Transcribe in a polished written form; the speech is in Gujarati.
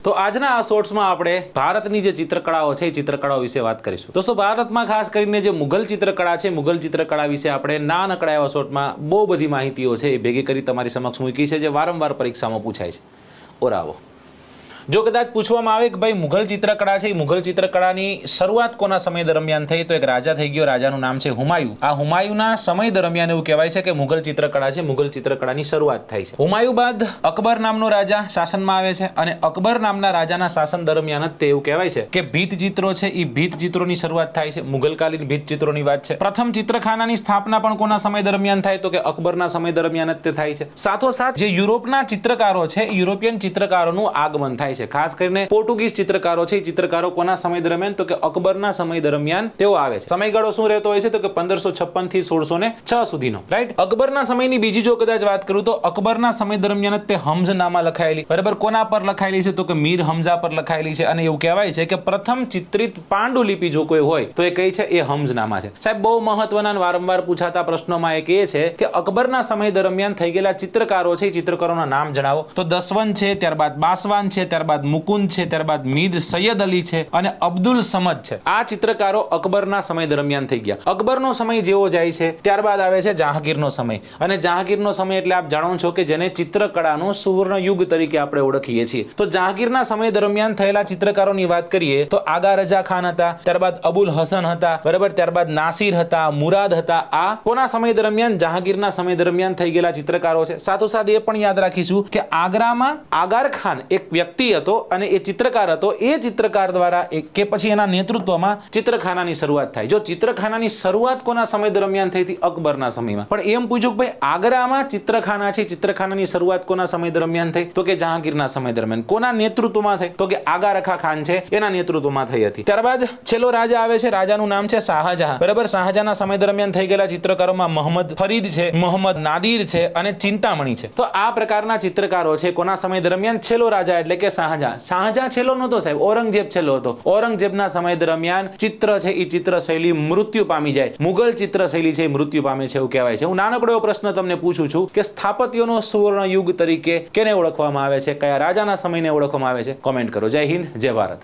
તો આજના આ શોર્ટ્સમાં આપણે ભારતની જે ચિત્રકળાઓ છે એ ચિત્રકળાઓ વિશે વાત કરીશું। દોસ્તો ભારતમાં ખાસ કરીને જે મુઘલ ચિત્રકળા છે મુઘલ ચિત્રકળા વિશે આપણે નાનકડા એવા શોર્ટમાં બહુ બધી માહિતીઓ છે એ ભેગી કરી તમારી સમક્ષ મૂકી છે જે વારંવાર પરીક્ષામાં પૂછાય છે। ઓરાવો જો કદાચ પૂછવામાં આવે કે ભાઈ મુઘલ ચિત્રકળા છે મુઘલ ચિત્રકળાની શરૂઆત કોના સમય દરમિયાન થઈ તો એક રાજા થઈ ગયો, રાજાનું નામ છે હુમાયુ। આ હુમાયુના સમય દરમિયાન એવું કહેવાય છે કે મુઘલ ચિત્રકળા છે મુઘલ ચિત્રકળાની શરૂઆત થઈ છે। હુમાયુ બાદ અકબર નામનો રાજા શાસનમાં આવે છે અને અકબર નામના રાજાના શાસન દરમિયાન જ તે એવું કહેવાય છે કે ભીંતચિત્રો છે એ ભીંતચિત્રોની શરૂઆત થાય છે। મુઘલકાલીન ભીંતચિત્રોની વાત છે। પ્રથમ ચિત્રખાનાની સ્થાપના પણ કોના સમય દરમિયાન થાય તો કે અકબરના સમય દરમિયાન જ તે થાય છે। સાથોસાથ જે યુરોપના ચિત્રકારો છે યુરોપિયન ચિત્રકારોનું આગમન થાય છે। ખાસ કરીને પોર્ટુગીઝ ચિત્રકારો છે ચિત્રકારો કોના સમય દરમિયાન તો કે અકબરના સમય દરમિયાન તેઓ આવે છે। સમયગાળો શું રહેતો હોય છે તો કે 1556 થી 1606 સુધીનો, રાઈટ। અકબરના સમયની બીજી જો કદાચ વાત કરું તો અકબરના સમય દરમિયાન જ તે હમ્ઝનામા લખાયેલી, બરાબર, કોના પર લખાયેલી છે તો કે મીર હમ્ઝા પર લખાયેલી છે અને એવું કહેવાય છે કે પ્રથમ ચિત્રિત પાંડુલિપિ જો કોઈ હોય તો એ કઈ છે એ હમ્ઝનામા છે। સાહેબ બહુ મહત્વના વારંવાર પૂછાતા પ્રશ્નોમાં એક એ છે કે અકબરના સમય દરમિયાન થઈ ગયેલા ચિત્રકારો છે ચિત્રકારોના નામ જણાવો તો દસવંત છે, ત્યારબાદ બાસવાન છે, ત્યારબાદ મુકુંદ છે, ત્યારબાદ મીર સૈયદ અલી છે અને અબ્દુલ સમદ છે। આ ચિત્રકારો અકબરના સમય દરમિયાન થઈ ગયા। અકબરનો સમય જેવો જાય છે ત્યારબાદ આવે છે જહાંગીરનો સમય અને જહાંગીરનો સમય એટલે આપ જાણો છો કે જેને ચિત્રકળાનો સુવર્ણ યુગ તરીકે આપણે ઓળખીએ છીએ। તો જહાંગીરના સમય દરમિયાન થયેલા ચિત્રકારોની વાત કરીએ તો આગા રજા ખાન હતા, ત્યારબાદ અબુલ હસન હતા, બરાબર, ત્યારબાદ નાસિર હતા, મુરાદ હતા। આ કોના સમય દરમિયાન જહાંગીરના સમય દરમિયાન થઈ ગયેલા ચિત્રકારો છે। સાથોસાથ એ પણ યાદ રાખીશું કે આગ્રામાં આગાર ખાન એક વ્યક્તિ હતો અને એ ચિત્રકાર હતો। એ ચિત્રકાર દ્વારા કે પછી એના નેતૃત્વમાં ચિત્રખાનાની શરૂઆત થાય। જો ચિત્રખાનાની શરૂઆત કોના સમય દરમિયાન થઈ હતી અકબરના સમયમાં, પણ એમ પૂછ્યું કે ભાઈ આગ્રામાં ચિત્રખાના છે ચિત્રખાનાની શરૂઆત કોના સમય દરમિયાન થઈ તો કે જહાંગીરના સમય દરમિયાન। કોના નેતૃત્વમાં થઈ તો કે આગા રખા ખાન છે એના નેતૃત્વમાં થઈ હતી। ત્યારબાદ છેલ્લો રાજા આવે છે, રાજાનું નામ છે શાહજહાં, બરાબર। શાહજહાંના સમય દરમિયાન થઈ ગયેલા ચિત્રકારોમાં મોહમ્મદ ફરીદ છે, મોહમ્મદ નાદિર છે અને ચિંતામણી છે। તો આ પ્રકારના ચિત્રકારો છે કોના સમય દરમિયાન છેલ્લો રાજા એટલે કે શાહજહાં। શાહજહાં છેલ્લો નહોતો સાહેબ, ઔરંગઝેબ છેલ્લો હતો। ઔરંગઝેબના સમય દરમિયાન ચિત્ર છે એ ચિત્ર શૈલી મૃત્યુ પામી જાય, મુઘલ ચિત્ર શૈલી છે એ મૃત્યુ પામે છે એવું કહેવાય છે। હું નાનકડો એવો પ્રશ્ન તમને પૂછું છું કે સ્થાપત્યનો સુવર્ણ યુગ તરીકે કેને ઓળખવામાં આવે છે, કયા રાજાના સમયને ઓળખવામાં આવે છે? કોમેન્ટ કરો। જય હિન્દ, જય ભારત।